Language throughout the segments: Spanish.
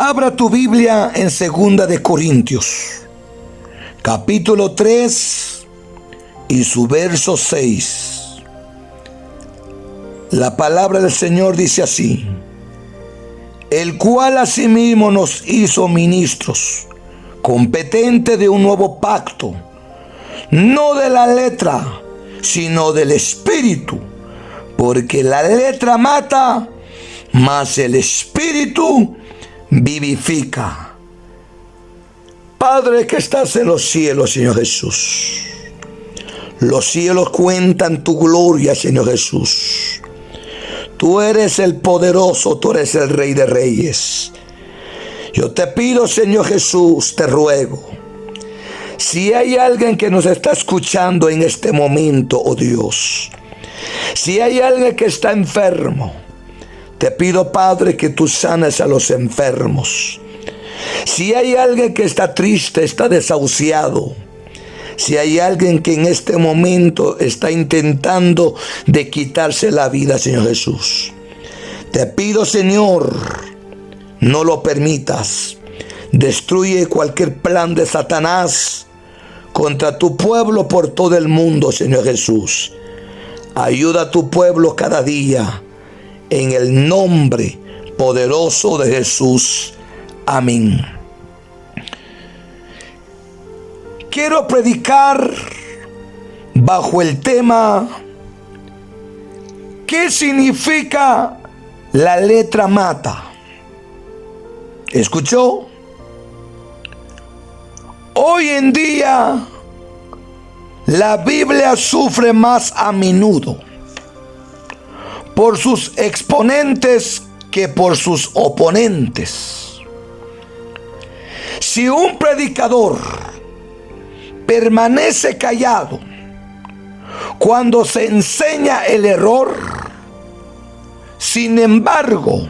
Abra tu Biblia en 2 capítulo 3 y su verso 6. La palabra del Señor dice así: el cual asimismo nos hizo ministros, competentes de un nuevo pacto, no de la letra, sino del Espíritu, porque la letra mata, mas el Espíritu vivifica. Padre que estás en los cielos, Señor Jesús, los cielos cuentan tu gloria, Señor Jesús. Tú eres el poderoso, tú eres el Rey de Reyes. Yo te pido, Señor Jesús, te ruego, si hay alguien que nos está escuchando en este momento, oh Dios, si hay alguien que está enfermo, te pido, Padre, que tú sanes a los enfermos. Si hay alguien que está triste, está desahuciado, si hay alguien que en este momento está intentando de quitarse la vida, Señor Jesús, te pido, Señor, no lo permitas. Destruye cualquier plan de Satanás contra tu pueblo por todo el mundo, Señor Jesús. Ayuda a tu pueblo cada día, en el nombre poderoso de Jesús. Amén. Quiero predicar bajo el tema: ¿qué significa la letra mata? ¿Escuchó? Hoy en día la Biblia sufre más a menudo por sus exponentes que por sus oponentes. Si un predicador permanece callado cuando se enseña el error, sin embargo,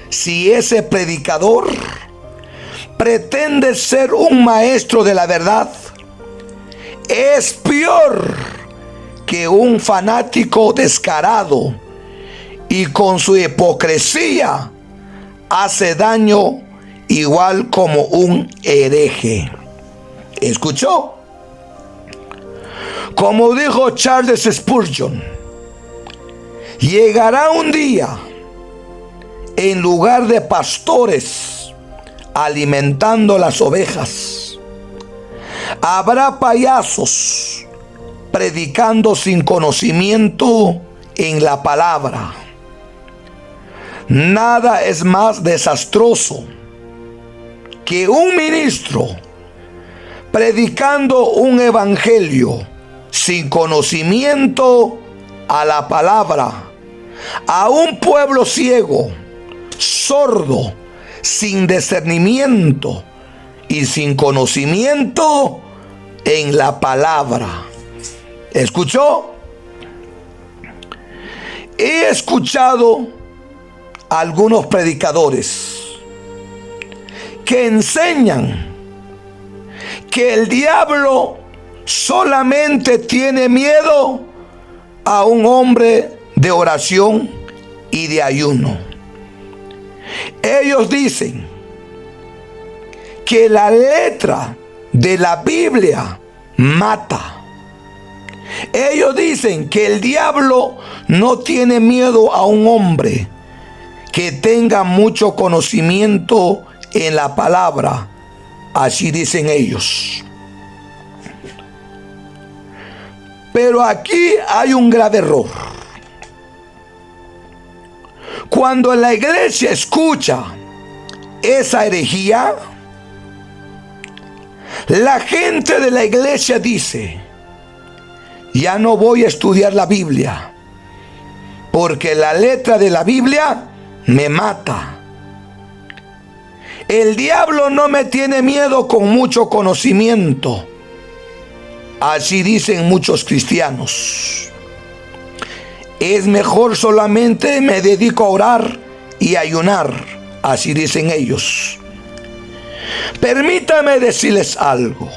si ese predicador pretende ser un maestro de la verdad, es peor que un fanático descarado, y con su hipocresía hace daño igual como un hereje. ¿Escuchó? Como dijo Charles Spurgeon, llegará un día, en lugar de pastores alimentando las ovejas, habrá payasos predicando sin conocimiento en la palabra. Nada es más desastroso que un ministro predicando un evangelio sin conocimiento a la palabra, a un pueblo ciego, sordo, sin discernimiento y sin conocimiento en la palabra. ¿Escuchó? He escuchado algunos predicadores que enseñan que el diablo solamente tiene miedo a un hombre de oración y de ayuno. Ellos dicen que la letra de la Biblia mata. Ellos dicen que el diablo no tiene miedo a un hombre que tenga mucho conocimiento en la palabra. Así dicen ellos. Pero aquí hay un grave error. Cuando la iglesia escucha esa herejía, la gente de la iglesia dice: ya no voy a estudiar la Biblia, porque la letra de la Biblia me mata. El diablo no me tiene miedo con mucho conocimiento. Así dicen muchos cristianos. Es mejor solamente me dedico a orar y ayunar. Así dicen ellos. Permítame decirles algo.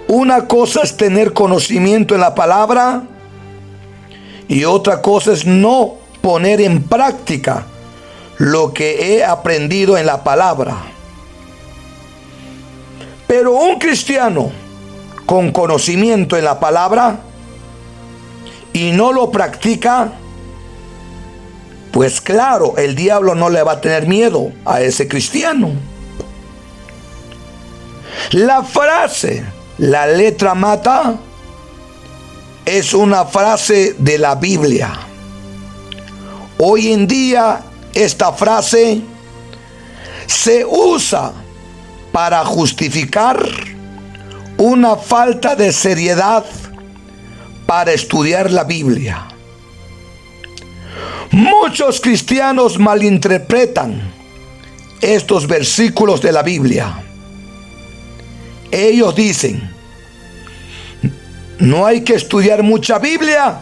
Una cosa es tener conocimiento en la palabra y otra cosa es no poner en práctica lo que he aprendido en la palabra. Pero un cristiano con conocimiento en la palabra y no lo practica, pues claro, el diablo no le va a tener miedo a ese cristiano. La frase, la letra mata, es una frase de la Biblia. Hoy en día esta frase se usa para justificar una falta de seriedad para estudiar la Biblia. Muchos cristianos malinterpretan estos versículos de la Biblia. Ellos dicen: no hay que estudiar mucha Biblia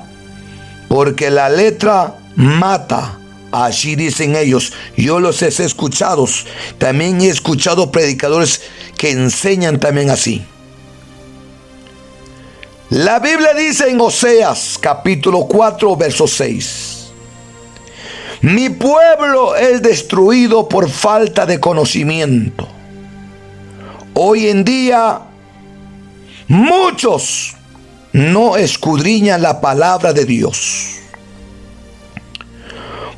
porque la letra mata. Así dicen ellos. Yo los he escuchado. También he escuchado predicadores que enseñan también así. La Biblia dice en Oseas capítulo 4 verso 6: mi pueblo es destruido por falta de conocimiento. Hoy en día muchos no escudriñan la palabra de Dios.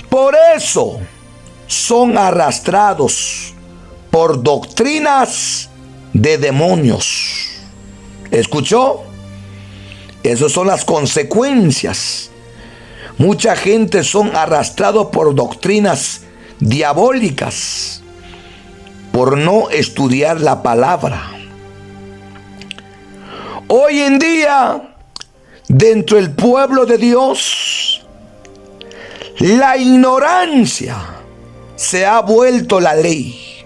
Por eso son arrastrados por doctrinas de demonios. ¿Escuchó? Esas son las consecuencias. Mucha gente son arrastrados por doctrinas diabólicas por no estudiar la palabra. Hoy en día, dentro del pueblo de Dios, la ignorancia se ha vuelto la ley.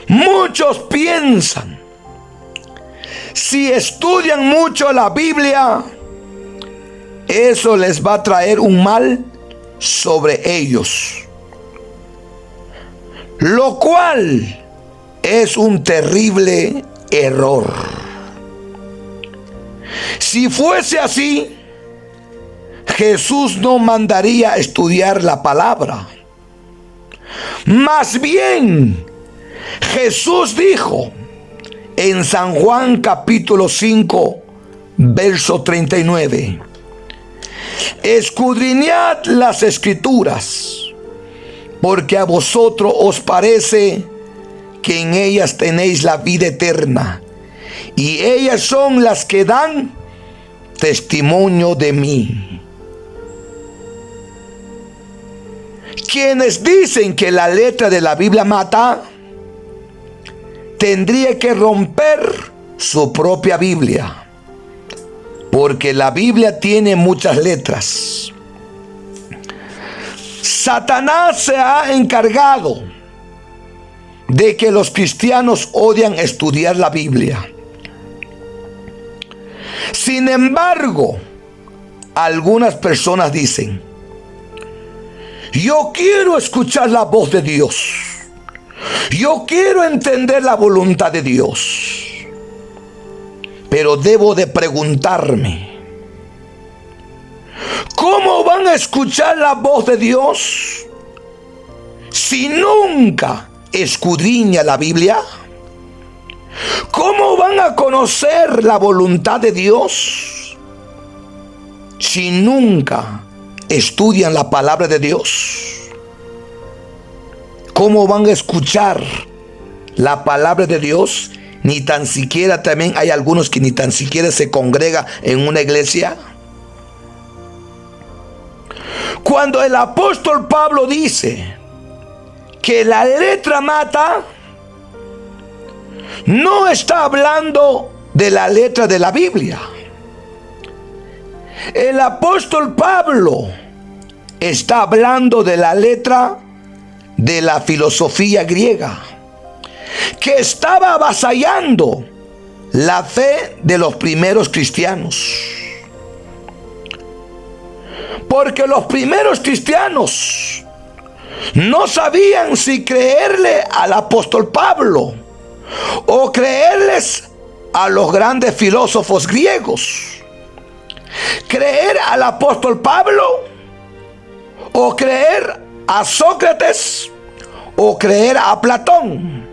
Muchos piensan, si estudian mucho la Biblia, eso les va a traer un mal sobre ellos, lo cual es un terrible error. Si fuese así, Jesús no mandaría a estudiar la palabra. Más bien, Jesús dijo en San Juan capítulo 5, verso 39: escudriñad las escrituras, porque a vosotros os parece que en ellas tenéis la vida eterna, y ellas son las que dan testimonio de mí. Quienes dicen que la letra de la Biblia mata, tendría que romper su propia Biblia, porque la Biblia tiene muchas letras. Satanás se ha encargado de que los cristianos odian estudiar la Biblia. Sin embargo, algunas personas dicen: yo quiero escuchar la voz de Dios, yo quiero entender la voluntad de Dios, pero debo de preguntarme, ¿cómo van a escuchar la voz de Dios si nunca escudriña la Biblia? ¿Cómo van a conocer la voluntad de Dios si nunca estudian la palabra de Dios? ¿Cómo van a escuchar la palabra de Dios? Ni tan siquiera, también hay algunos que ni tan siquiera se congregan en una iglesia. Cuando el apóstol Pablo dice que la letra mata, no está hablando de la letra de la Biblia. El apóstol Pablo está hablando de la letra de la filosofía griega, que estaba avasallando la fe de los primeros cristianos. Porque los primeros cristianos no sabían si creerle al apóstol Pablo o creerles a los grandes filósofos griegos. Creer al apóstol Pablo o creer a Sócrates o creer a Platón.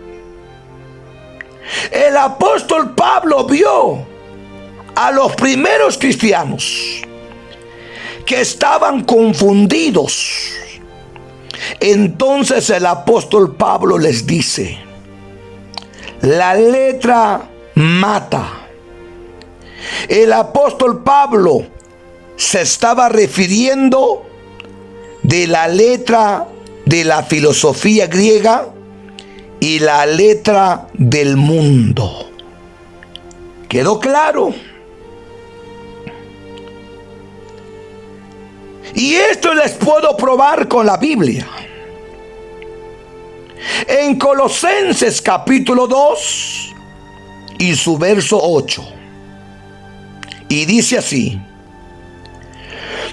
El apóstol Pablo vio a los primeros cristianos que estaban confundidos. Entonces el apóstol Pablo les dice: la letra mata. El apóstol Pablo se estaba refiriendo de la letra de la filosofía griega y la letra del mundo. ¿Quedó claro? Y esto les puedo probar con la Biblia. En Colosenses capítulo 2 y su verso 8. Y dice así: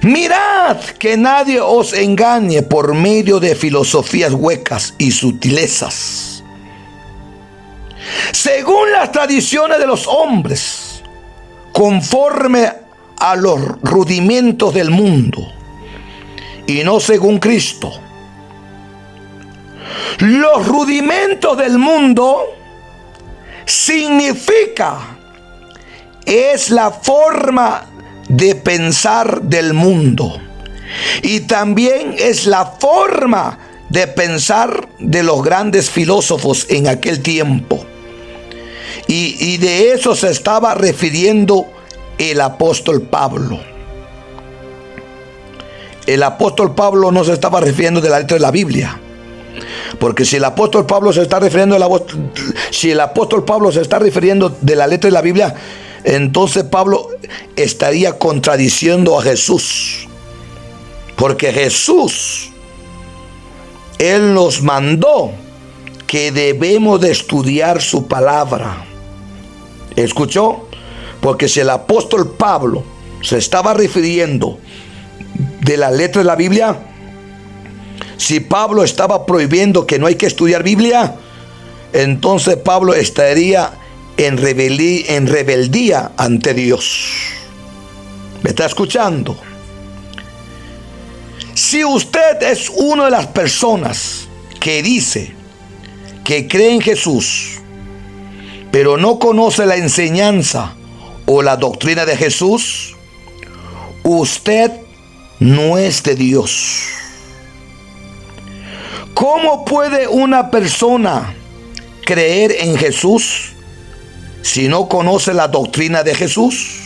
mirad que nadie os engañe por medio de filosofías huecas y sutilezas, según las tradiciones de los hombres, conforme a los rudimentos del mundo, y no según Cristo. Los rudimentos del mundo significa, es la forma de pensar del mundo, y también es la forma de pensar de los grandes filósofos en aquel tiempo, y de eso se estaba refiriendo el apóstol Pablo. El apóstol Pablo no se estaba refiriendo de la letra de la Biblia, porque si el apóstol Pablo se está refiriendo de la letra de la Biblia, entonces Pablo estaría contradiciendo a Jesús, porque Jesús, Él nos mandó que debemos de estudiar su palabra. ¿Escuchó? Porque si el apóstol Pablo se estaba refiriendo de la letra de la Biblia, si Pablo estaba prohibiendo que no hay que estudiar Biblia, entonces Pablo estaría en rebeldía ante Dios. ¿Me está escuchando? Si usted es una de las personas que dice que cree en Jesús, pero no conoce la enseñanza o la doctrina de Jesús, usted no es de Dios. ¿Cómo puede una persona creer en Jesús si no conoce la doctrina de Jesús?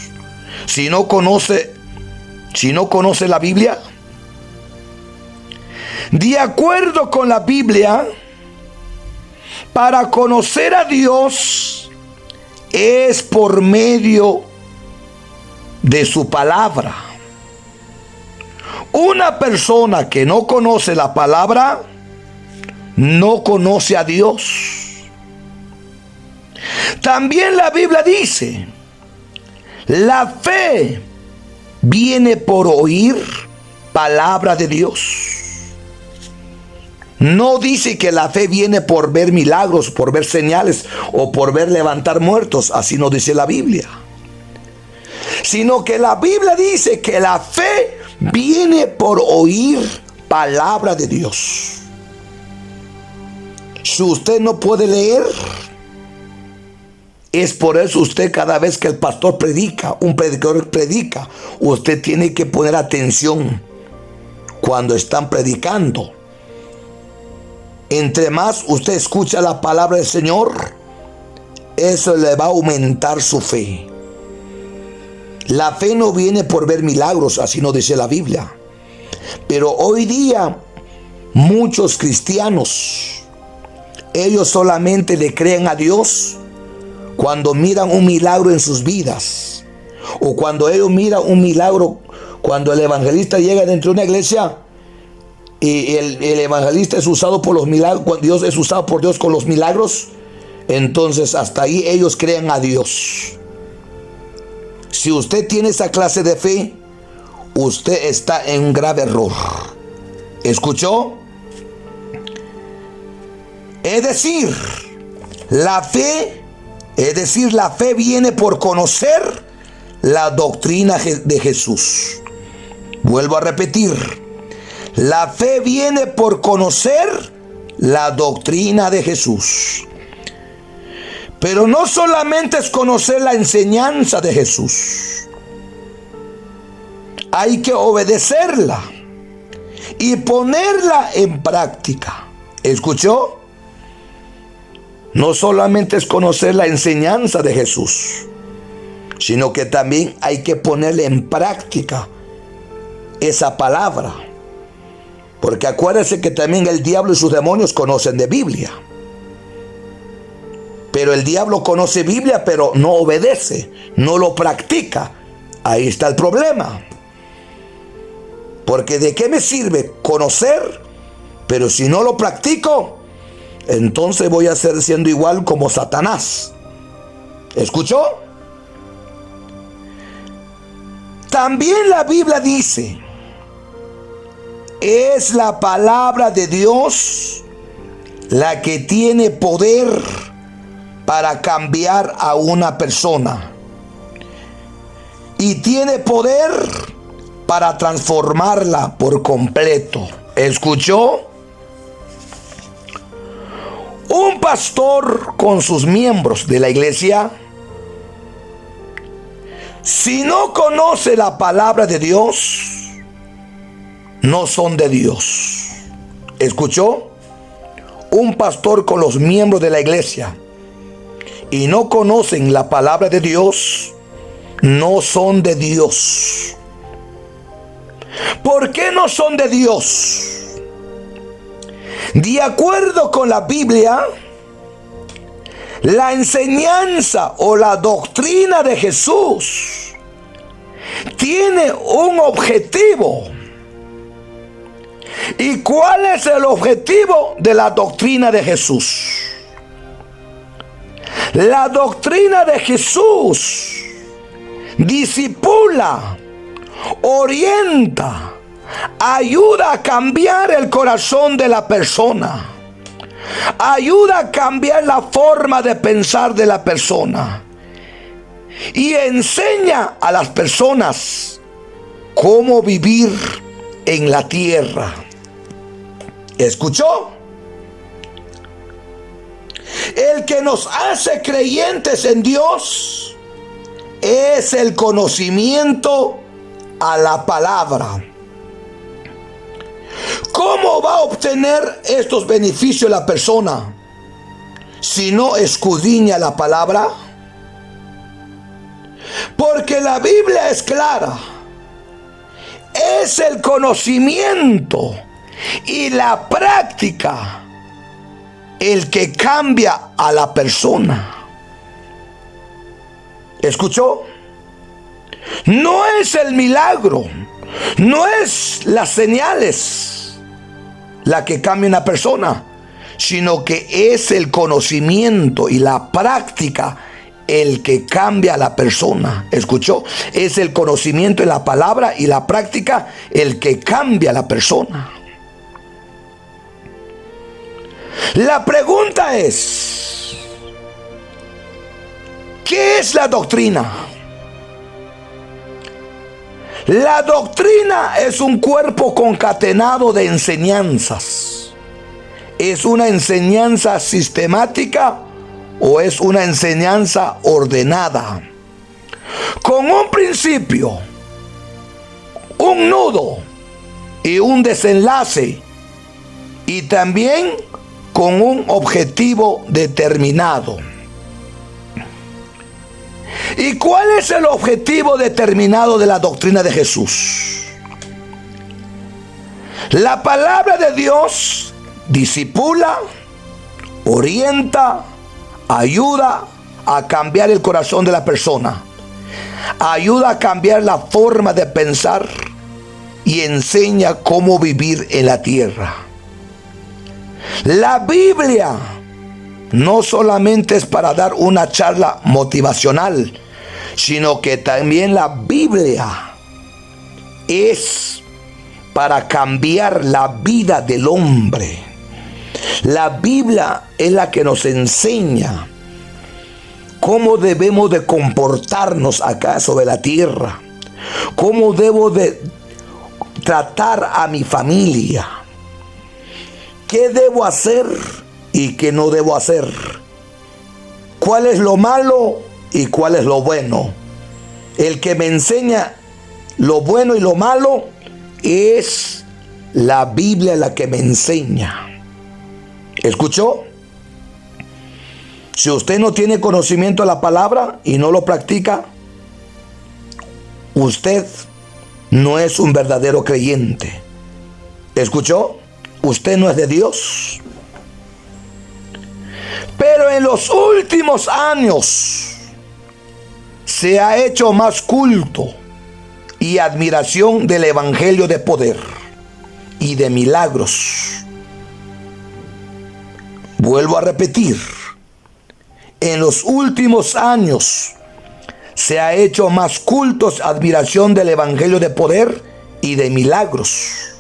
Si no conoce la Biblia. De acuerdo con la Biblia, para conocer a Dios es por medio de su palabra. Una persona que no conoce la palabra no conoce a Dios. También la Biblia dice: la fe viene por oír palabra de Dios. No dice que la fe viene por ver milagros, por ver señales o por ver levantar muertos. Así no dice la Biblia. Sino que la Biblia dice que la fe viene por oír palabra de Dios. Si usted no puede leer, es por eso usted, cada vez que el pastor predica, un predicador predica, usted tiene que poner atención cuando están predicando. Entre más usted escucha la palabra del Señor, eso le va a aumentar su fe. La fe no viene por ver milagros, así no dice la Biblia. Pero hoy día muchos cristianos, ellos solamente le creen a Dios cuando miran un milagro en sus vidas, o cuando ellos miran un milagro, cuando el evangelista llega dentro de una iglesia y el evangelista es usado por los milagros, cuando Dios es usado por Dios con los milagros, entonces hasta ahí ellos creen a Dios. Si usted tiene esa clase de fe, usted está en un grave error. ¿Escuchó? Es decir, la fe viene por conocer la doctrina de Jesús. Vuelvo a repetir, La fe viene por conocer la doctrina de Jesús. Pero no solamente es conocer la enseñanza de Jesús. Hay que obedecerla y ponerla en práctica. ¿Escuchó? No solamente es conocer la enseñanza de Jesús, sino que también hay que ponerle en práctica esa palabra. Porque acuérdense que también el diablo y sus demonios conocen de Biblia. Pero el diablo conoce Biblia, pero no obedece, no lo practica. Ahí está el problema. Porque ¿de qué me sirve conocer? Pero si no lo practico, entonces voy a ser siendo igual como Satanás. ¿Escuchó? También la Biblia dice, es la palabra de Dios la que tiene poder para cambiar a una persona. Y tiene poder para transformarla por completo. ¿Escuchó? Un pastor con sus miembros de la iglesia, si no conoce la palabra de Dios, no son de Dios. ¿Escuchó? Un pastor con los miembros de la iglesia y no conocen la palabra de Dios, no son de Dios. ¿Por qué no son de Dios? De acuerdo con la Biblia, la enseñanza o la doctrina de Jesús tiene un objetivo. ¿Y cuál es el objetivo de la doctrina de Jesús? La doctrina de Jesús discipula, orienta, ayuda a cambiar el corazón de la persona, ayuda a cambiar la forma de pensar de la persona y enseña a las personas cómo vivir en la tierra. ¿Escuchó? El que nos hace creyentes en Dios es el conocimiento a la palabra. ¿Cómo va a obtener estos beneficios la persona si no escudriña la palabra? Porque la Biblia es clara. Es el conocimiento y la práctica el que cambia a la persona. ¿Escuchó? No es el milagro, no es las señales la que cambia una persona, sino que es el conocimiento y la práctica el que cambia a la persona. ¿Escuchó? Es el conocimiento y la palabra y la práctica el que cambia a la persona. La pregunta es, ¿qué es la doctrina? La doctrina es un cuerpo concatenado de enseñanzas. ¿Es una enseñanza sistemática o es una enseñanza ordenada? Con un principio, un nudo y un desenlace, y también con un objetivo determinado. ¿Y cuál es el objetivo determinado de la doctrina de Jesús? La palabra de Dios discipula, orienta, ayuda a cambiar el corazón de la persona, ayuda a cambiar la forma de pensar y enseña cómo vivir en la tierra. La Biblia no solamente es para dar una charla motivacional, sino que también la Biblia es para cambiar la vida del hombre. La Biblia es la que nos enseña cómo debemos de comportarnos acá sobre la tierra, cómo debo de tratar a mi familia? ¿Qué debo hacer y qué no debo hacer? ¿Cuál es lo malo y cuál es lo bueno? El que me enseña lo bueno y lo malo es la Biblia la que me enseña. ¿Escuchó? Si usted no tiene conocimiento de la palabra y no lo practica, usted no es un verdadero creyente. ¿Escuchó? Usted no es de Dios. Pero en los últimos años se ha hecho más culto y admiración del evangelio de poder y de milagros. Vuelvo a repetir, en los últimos años se ha hecho más cultos, admiración del evangelio de poder y de milagros.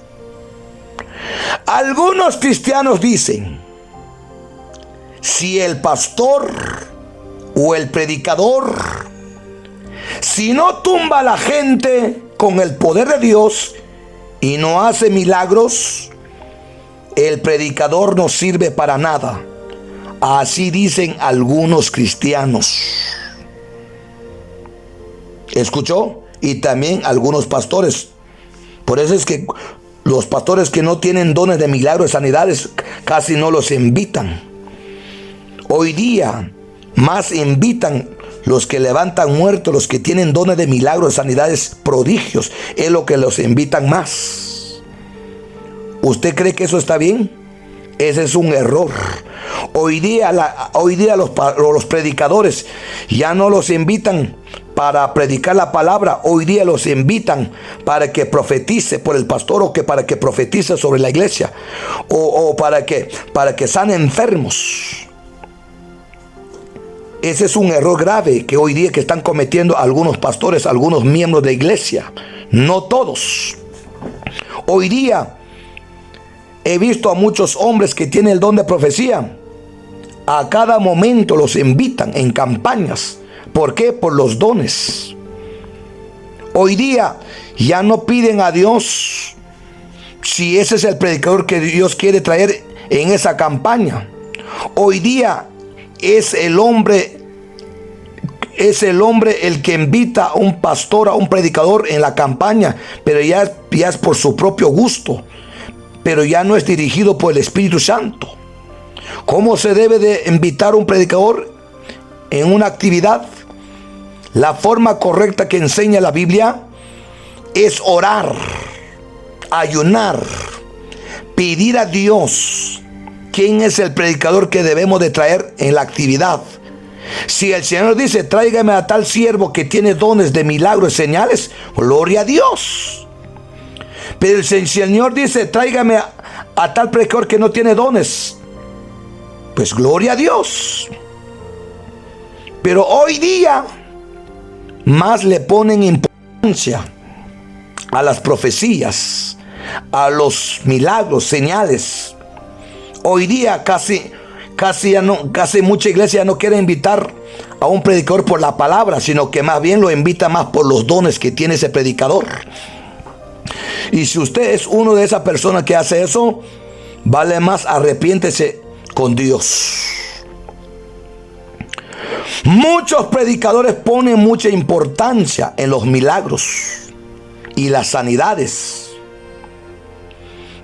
Algunos cristianos dicen, si el pastor o el predicador, si no tumba a la gente con el poder de Dios y no hace milagros, el predicador no sirve para nada. Así dicen algunos cristianos. ¿Escuchó? Y también algunos pastores. Por eso es que los pastores que no tienen dones de milagros y sanidades casi no los invitan. Hoy día más invitan los que levantan muertos, los que tienen dones de milagros, sanidades, prodigios. Es lo que los invitan más. ¿Usted cree que eso está bien? Ese es un error. Hoy día los predicadores ya no los invitan para predicar la palabra. Hoy día los invitan para que profetice por el pastor, o que para que profetice sobre la iglesia, o para que sane enfermos. Ese es un error grave que hoy día que están cometiendo algunos pastores, algunos miembros de iglesia. No todos. Hoy día he visto a muchos hombres que tienen el don de profecía. A cada momento los invitan en campañas. ¿Por qué? Por los dones. Hoy día ya no piden a Dios si ese es el predicador que Dios quiere traer en esa campaña. Hoy día es el hombre el que invita a un pastor, a un predicador en la campaña, pero ya es por su propio gusto, pero ya no es dirigido por el Espíritu Santo. ¿Cómo se debe de invitar a un predicador en una actividad? La forma correcta que enseña la Biblia es orar, ayunar, pedir a Dios quién es el predicador que debemos de traer en la actividad. Si el Señor dice, tráigame a tal siervo que tiene dones de milagros y señales, gloria a Dios. Pero si el Señor dice, tráigame a tal predicador que no tiene dones, pues gloria a Dios. Pero hoy día más le ponen importancia a las profecías, a los milagros, señales. Hoy día casi mucha iglesia no quiere invitar a un predicador por la palabra, sino que más bien lo invita más por los dones que tiene ese predicador. Y si usted es uno de esas personas que hace eso, vale más arrepiéntese con Dios. Muchos predicadores ponen mucha importancia en los milagros y las sanidades,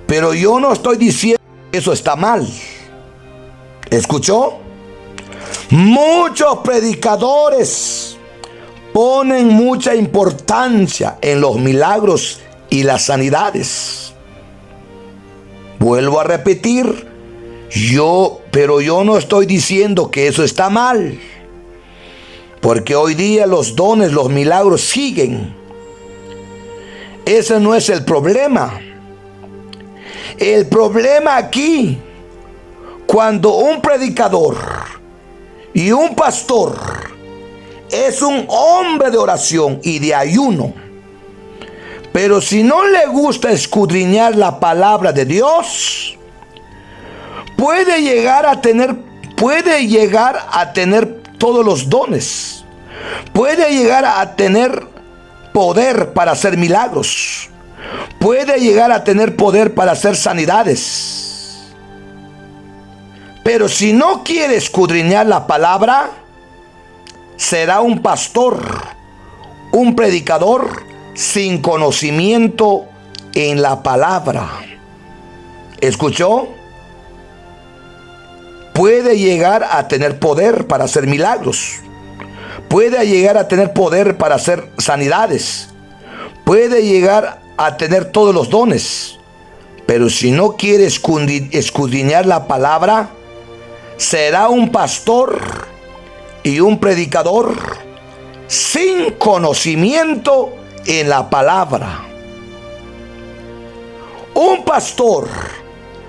pero yo no estoy diciendo que eso está mal. ¿Escuchó? Muchos predicadores ponen mucha importancia en los milagros y las sanidades. Vuelvo a repetir, pero yo no estoy diciendo que eso está mal, porque hoy día los dones, los milagros siguen. Ese no es el problema. El problema aquí, cuando un predicador y un pastor es un hombre de oración y de ayuno, pero si no le gusta escudriñar la palabra de Dios, puede llegar a tener todos los dones, puede llegar a tener poder para hacer milagros, puede llegar a tener poder para hacer sanidades. Pero si no quiere escudriñar la palabra, será un pastor, un predicador sin conocimiento en la palabra. ¿Escuchó? Puede llegar a tener poder para hacer milagros. Puede llegar a tener poder para hacer sanidades. Puede llegar a tener todos los dones. Pero si no quiere escudriñar la palabra, será un pastor y un predicador sin conocimiento en la palabra. Un pastor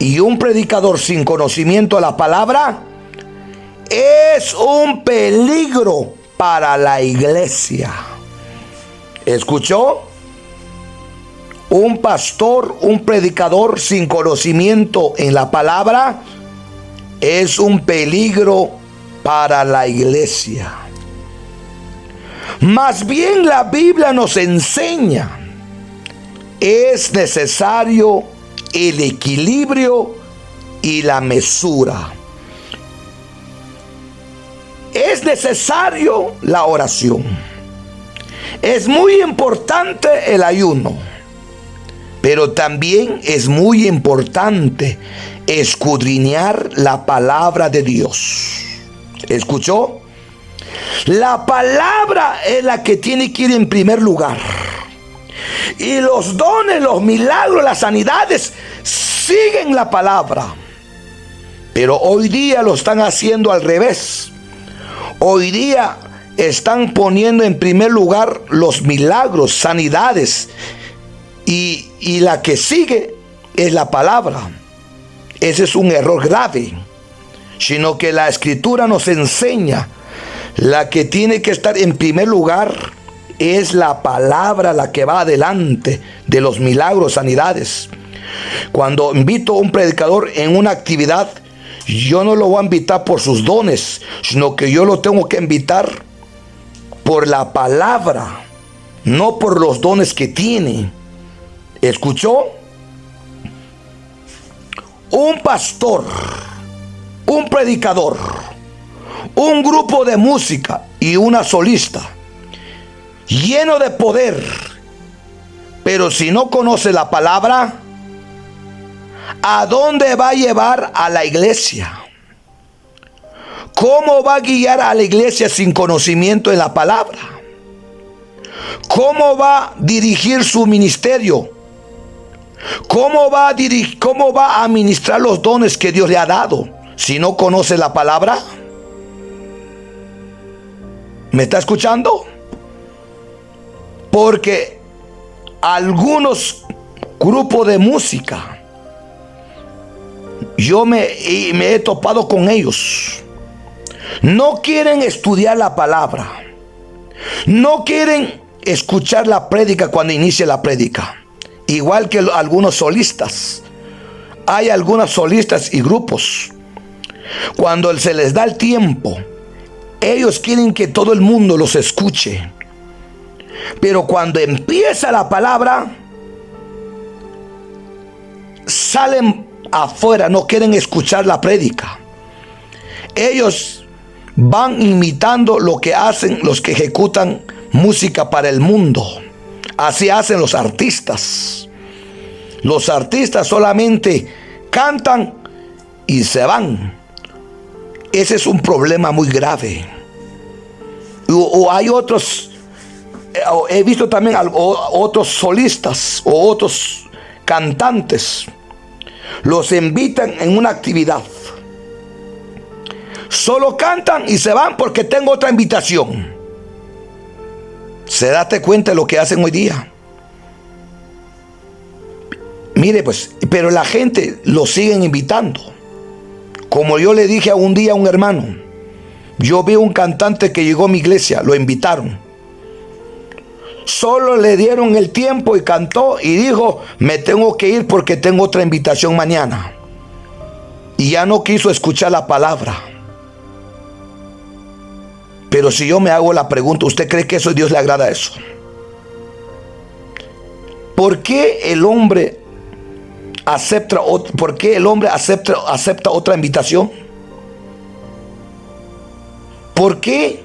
y un predicador sin conocimiento de la palabra es un peligro para la iglesia. ¿Escuchó? Un pastor, un predicador sin conocimiento en la palabra es un peligro para la iglesia. Más bien la Biblia nos enseña, es necesario el equilibrio y la mesura. Es necesario la oración. Es muy importante el ayuno. Pero también es muy importante escudriñar la palabra de Dios. ¿Escuchó? La palabra es la que tiene que ir en primer lugar. Y los dones, los milagros, las sanidades siguen la palabra. Pero hoy día lo están haciendo al revés. Hoy día están poniendo en primer lugar los milagros, sanidades. Y la que sigue es la palabra. Ese es un error grave. Sino que la Escritura nos enseña, la que tiene que estar en primer lugar es la palabra, la que va adelante de los milagros, sanidades. Cuando invito a un predicador en una actividad, yo no lo voy a invitar por sus dones, sino que yo lo tengo que invitar por la palabra, no por los dones que tiene. ¿Escuchó? Un pastor, un predicador, un grupo de música y una solista lleno de poder, pero si no conoce la palabra, ¿a dónde va a llevar a la iglesia? ¿Cómo va a guiar a la iglesia sin conocimiento de la palabra? ¿Cómo va a dirigir su ministerio? ¿Cómo va a administrar los dones que Dios le ha dado si no conoce la palabra? ¿Me está escuchando? Porque algunos grupos de música, yo me he topado con ellos, no quieren estudiar la palabra, no quieren escuchar la prédica cuando inicia la prédica. Igual que algunos solistas. Hay algunos solistas y grupos. Cuando se les da el tiempo, ellos quieren que todo el mundo los escuche. Pero cuando empieza la palabra, salen afuera, no quieren escuchar la prédica. Ellos van imitando lo que hacen los que ejecutan música para el mundo. Así hacen los artistas. Los artistas solamente cantan y se van. Ese es un problema muy grave. O hay otros, he visto también otros solistas o otros cantantes. Los invitan en una actividad. Solo cantan y se van porque tengo otra invitación. ¿Se date cuenta de lo que hacen hoy día? Mire pues, pero la gente lo siguen invitando. Como yo le dije un día a un hermano, yo vi un cantante que llegó a mi iglesia, lo invitaron. Solo le dieron el tiempo y cantó y dijo, me tengo que ir porque tengo otra invitación mañana. Y ya no quiso escuchar la palabra. Pero si yo me hago la pregunta, ¿usted cree que eso a Dios le agrada eso? ¿Por qué el hombre acepta otra invitación? ¿Por qué?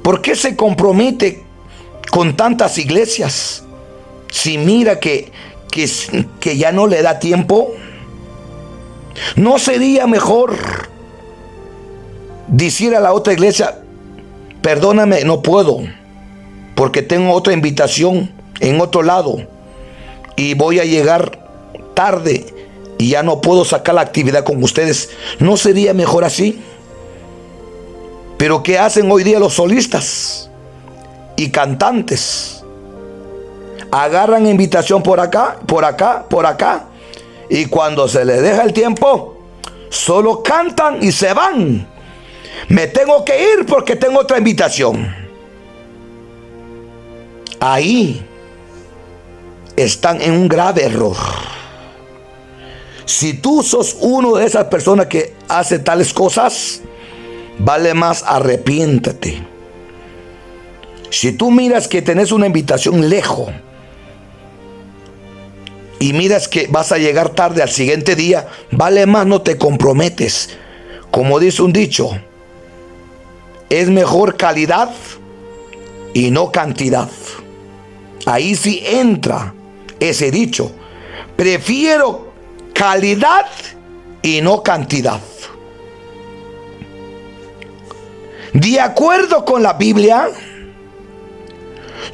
¿Por qué se compromete con tantas iglesias si mira que ya no le da tiempo? ¿No sería mejor decir a la otra iglesia: perdóname, no puedo, porque tengo otra invitación en otro lado y voy a llegar tarde y ya no puedo sacar la actividad con ustedes? ¿No sería mejor así? Pero ¿qué hacen hoy día los solistas y cantantes? Agarran invitación por acá, por acá, por acá, y cuando se les deja el tiempo, solo cantan y se van. Me tengo que ir porque tengo otra invitación. Ahí están en un grave error. Si tú sos uno de esas personas que hace tales cosas, vale más arrepiéntate. Si tú miras que tenés una invitación lejos y miras que vas a llegar tarde al siguiente día, vale más no te comprometes. Como dice un dicho, es mejor calidad y no cantidad. Ahí sí entra ese dicho: prefiero calidad y no cantidad. De acuerdo con la Biblia,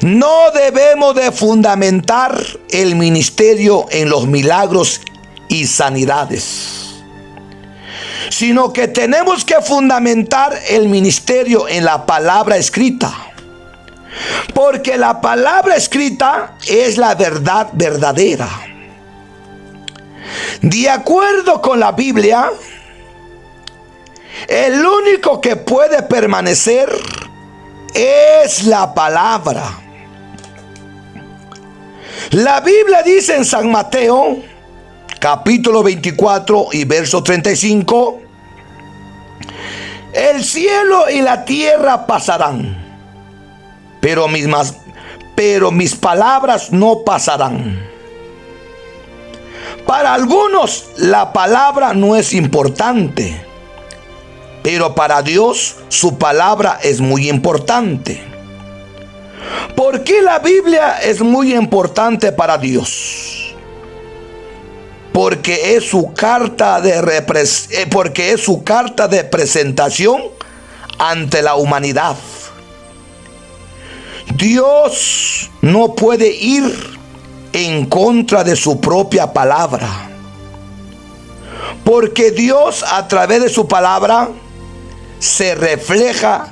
no debemos de fundamentar el ministerio en los milagros y sanidades, sino que tenemos que fundamentar el ministerio en la palabra escrita, porque la palabra escrita es la verdad verdadera. De acuerdo con la Biblia, el único que puede permanecer es la palabra. La Biblia dice en San Mateo, capítulo 24 y verso 35: el cielo y la tierra pasarán, pero mis palabras no pasarán. Para algunos la palabra no es importante, pero para Dios su palabra es muy importante. ¿Por qué la Biblia es muy importante para Dios? Porque es su carta de presentación ante la humanidad. Dios no puede ir en contra de su propia palabra, porque Dios, a través de su palabra, se refleja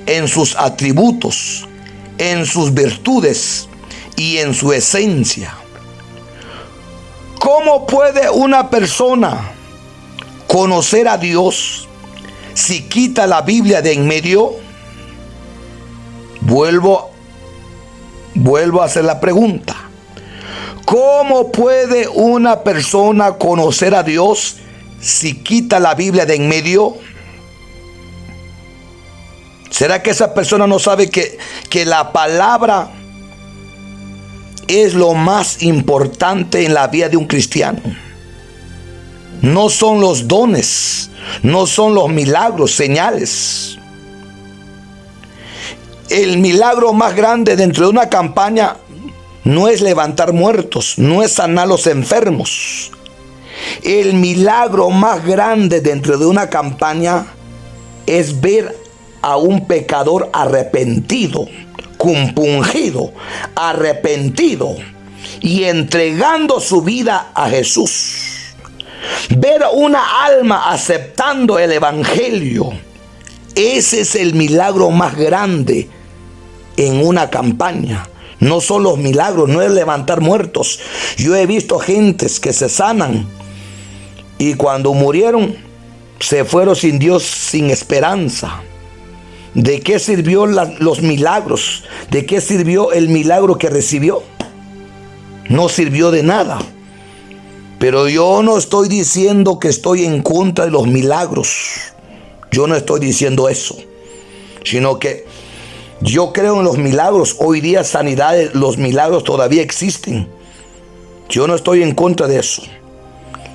en sus atributos, en sus virtudes y en su esencia. ¿Cómo puede una persona conocer a Dios si quita la Biblia de en medio? Vuelvo a hacer la pregunta: ¿cómo puede una persona conocer a Dios si quita la Biblia de en medio? ¿Será que esa persona no sabe que la palabra es lo más importante en la vida de un cristiano? No son los dones, no son los milagros, señales. El milagro más grande dentro de una campaña no es levantar muertos, no es sanar los enfermos. El milagro más grande dentro de una campaña es ver a un pecador arrepentido, compungido, arrepentido y entregando su vida a Jesús. Ver a una alma aceptando el evangelio. Ese es el milagro más grande en una campaña. No son los milagros, no es levantar muertos. Yo he visto gentes que se sanan y cuando murieron se fueron sin Dios, sin esperanza. ¿De qué sirvió los milagros? ¿De qué sirvió el milagro que recibió? No sirvió de nada. Pero yo no estoy diciendo que estoy en contra de los milagros. Yo no estoy diciendo eso. Sino que Yo creo en los milagros. Hoy día sanidades, los milagros todavía existen. Yo no estoy en contra de eso.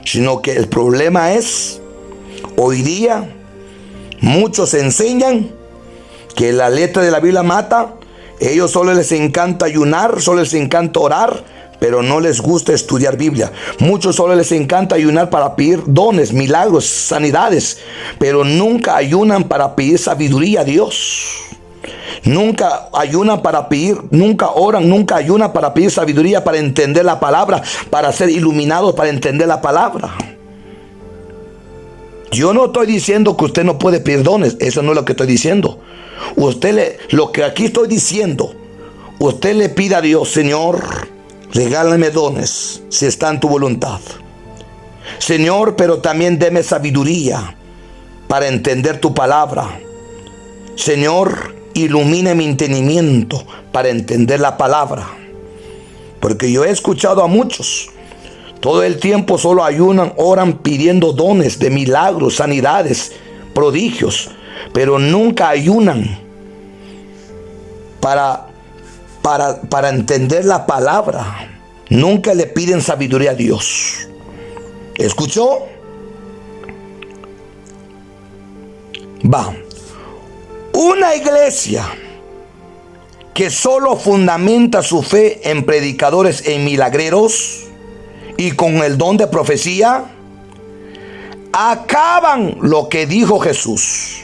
Sino que el problema es, hoy día, muchos enseñan que la letra de la Biblia mata. Ellos solo les encanta ayunar, solo les encanta orar, pero no les gusta estudiar Biblia. Muchos solo les encanta ayunar para pedir dones, milagros, sanidades, pero nunca ayunan para pedir sabiduría a Dios. Nunca ayunan para pedir, nunca oran, nunca ayunan para pedir sabiduría, para entender la palabra, para ser iluminados, para entender la palabra. Yo no estoy diciendo que usted no puede pedir dones, eso no es lo que estoy diciendo. Lo que aquí estoy diciendo, usted le pide a Dios: Señor, regálame dones si está en tu voluntad. Señor, pero también deme sabiduría para entender tu palabra. Señor, ilumine mi entendimiento para entender la palabra. Porque yo he escuchado a muchos, todo el tiempo solo ayunan, oran pidiendo dones de milagros, sanidades, prodigios, pero nunca ayunan para entender la palabra. Nunca le piden sabiduría a Dios. ¿Escuchó? Va. Una iglesia que solo fundamenta su fe en predicadores e milagreros y con el don de profecía, acaban lo que dijo Jesús: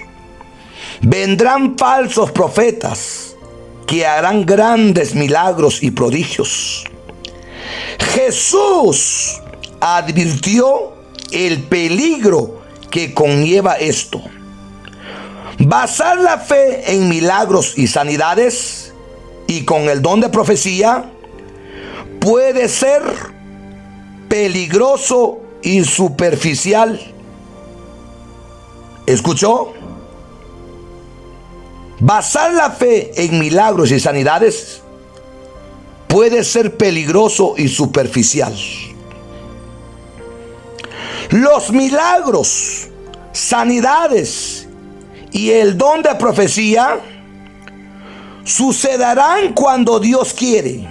vendrán falsos profetas que harán grandes milagros y prodigios. Jesús advirtió el peligro que conlleva esto. Basar la fe en milagros y sanidades y con el don de profecía puede ser peligroso y superficial. ¿Escuchó? Basar la fe en milagros y sanidades puede ser peligroso y superficial. Los milagros, sanidades y el don de profecía sucederán cuando Dios quiere.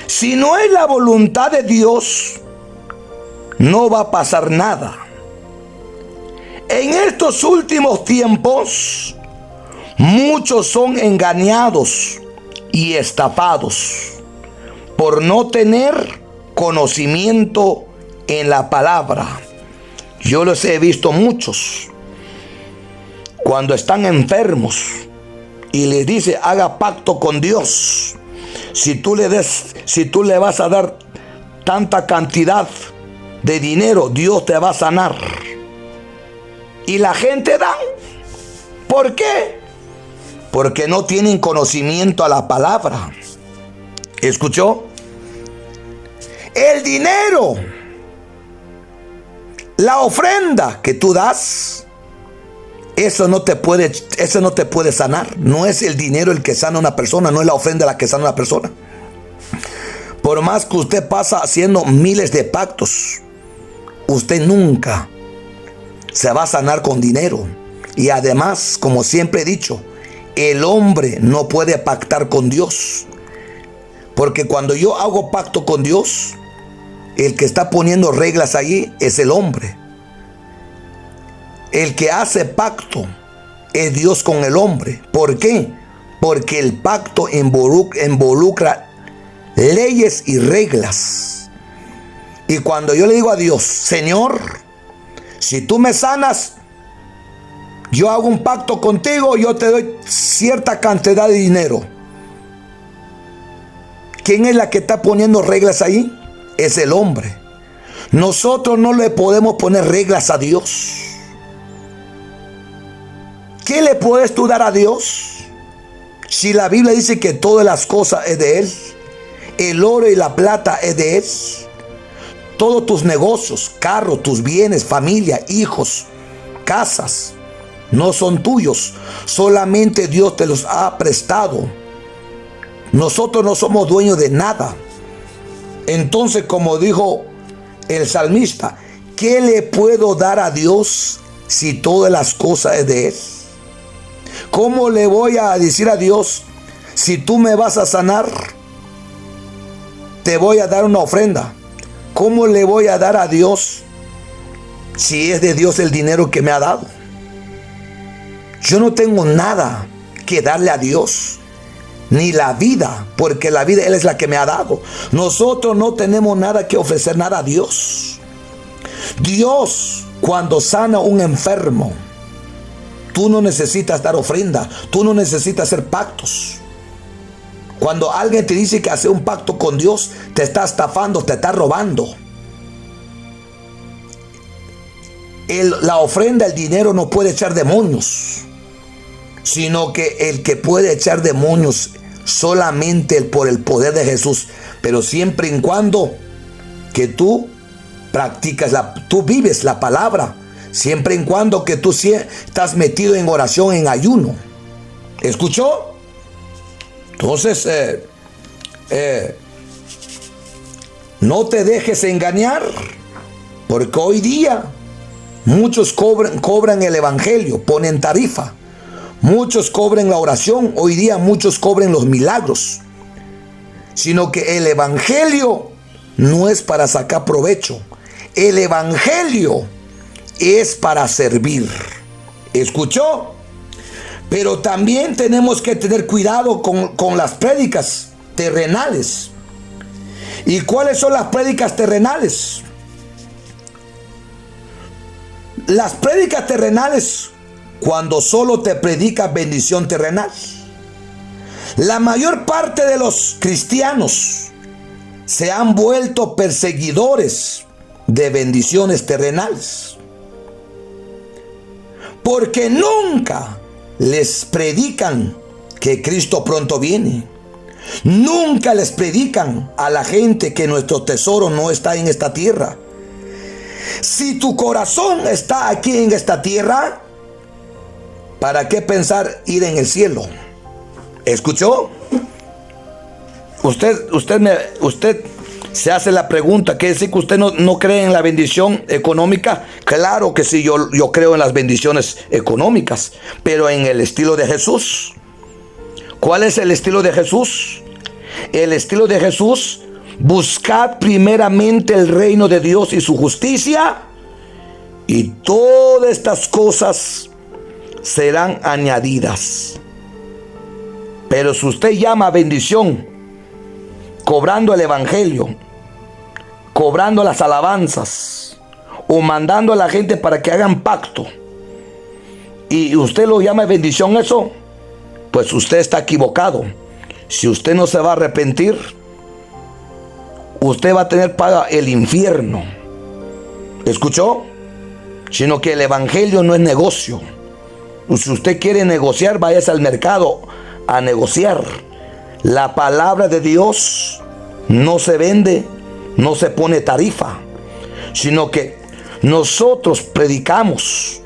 Si no es la voluntad de Dios, no va a pasar nada. En estos últimos tiempos, muchos son engañados y estafados por no tener conocimiento en la palabra. Yo los he visto muchos cuando están enfermos y les dice: haga pacto con Dios. Si tú le vas a dar tanta cantidad de dinero, Dios te va a sanar. Y la gente da. ¿Por qué? Porque no tienen conocimiento a la palabra. ¿Escuchó? El dinero, la ofrenda que tú das, eso no te puede sanar. No es el dinero el que sana a una persona, no es la ofrenda la que sana a una persona. Por más que usted pasa haciendo miles de pactos, usted nunca se va a sanar con dinero. Y además, como siempre he dicho, el hombre no puede pactar con Dios. Porque cuando yo hago pacto con Dios, el que está poniendo reglas allí es el hombre. El que hace pacto es Dios con el hombre. ¿Por qué? Porque el pacto involucra leyes y reglas. Y cuando yo le digo a Dios: Señor, si tú me sanas, yo hago un pacto contigo, yo te doy cierta cantidad de dinero. ¿Quién es la que está poniendo reglas ahí? Es el hombre. Nosotros no le podemos poner reglas a Dios. ¿Qué le puedes tú dar a Dios? Si la Biblia dice que todas las cosas es de Él, el oro y la plata es de Él, todos tus negocios, carros, tus bienes, familia, hijos, casas, no son tuyos, solamente Dios te los ha prestado. Nosotros no somos dueños de nada. Entonces, como dijo el salmista, ¿qué le puedo dar a Dios si todas las cosas es de Él? ¿Cómo le voy a decir a Dios, si tú me vas a sanar, te voy a dar una ofrenda? ¿Cómo le voy a dar a Dios si es de Dios el dinero que me ha dado? Yo no tengo nada que darle a Dios, ni la vida, porque la vida Él es la que me ha dado. Nosotros no tenemos nada que ofrecer, nada a Dios. Dios, cuando sana a un enfermo, tú no necesitas dar ofrenda, tú no necesitas hacer pactos. Cuando alguien te dice que hace un pacto con Dios, te está estafando, te está robando. La ofrenda, el dinero no puede echar demonios, sino que el que puede echar demonios solamente por el poder de Jesús, pero siempre y cuando que tú practicas, tú vives la palabra, siempre y cuando que tú estás metido en oración, en ayuno. ¿Escuchó? Entonces, no te dejes engañar, porque hoy día muchos cobran el evangelio, ponen tarifa. Muchos cobran la oración, hoy día muchos cobran los milagros. Sino que el evangelio no es para sacar provecho. El evangelio es para servir. ¿Escuchó? Pero también tenemos que tener cuidado con las prédicas terrenales. ¿Y cuáles son las prédicas terrenales? Las prédicas terrenales, cuando solo te predicas bendición terrenal. La mayor parte de los cristianos se han vuelto perseguidores de bendiciones terrenales, porque nunca les predican que Cristo pronto viene. Nunca les predican a la gente que nuestro tesoro no está en esta tierra. Si tu corazón está aquí en esta tierra, ¿para qué pensar ir en el cielo? ¿Escuchó? Usted se hace la pregunta, ¿qué decir que usted no cree en la bendición económica? Claro que sí, yo creo en las bendiciones económicas, pero en el estilo de Jesús. ¿Cuál es el estilo de Jesús? El estilo de Jesús: buscad primeramente el reino de Dios y su justicia, y todas estas cosas serán añadidas. Pero si usted llama bendición, cobrando el evangelio, cobrando las alabanzas, o mandando a la gente para que hagan pacto, y usted lo llama bendición eso, pues usted está equivocado. Si usted no se va a arrepentir, usted va a tener paga el infierno. ¿Escuchó? Sino que el evangelio no es negocio. Si usted quiere negociar, váyase al mercado a negociar. La palabra de Dios no se vende, no se pone tarifa, sino que nosotros predicamos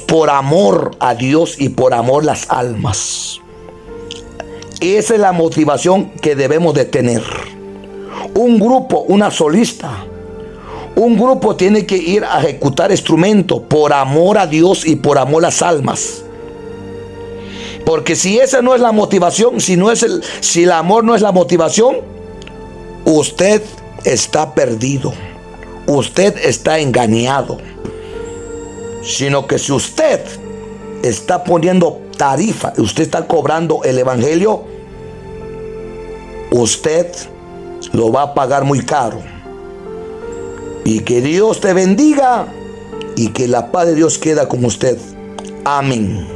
por amor a Dios y por amor a las almas. Esa es la motivación que debemos de tener. Un grupo, una solista, un grupo tiene que ir a ejecutar instrumento por amor a Dios y por amor a las almas. Porque si esa no es la motivación, si el amor no es la motivación, usted está perdido, usted está engañado. Sino que si usted está poniendo tarifa, usted está cobrando el evangelio, usted lo va a pagar muy caro. Y que Dios te bendiga y que la paz de Dios quede con usted. Amén.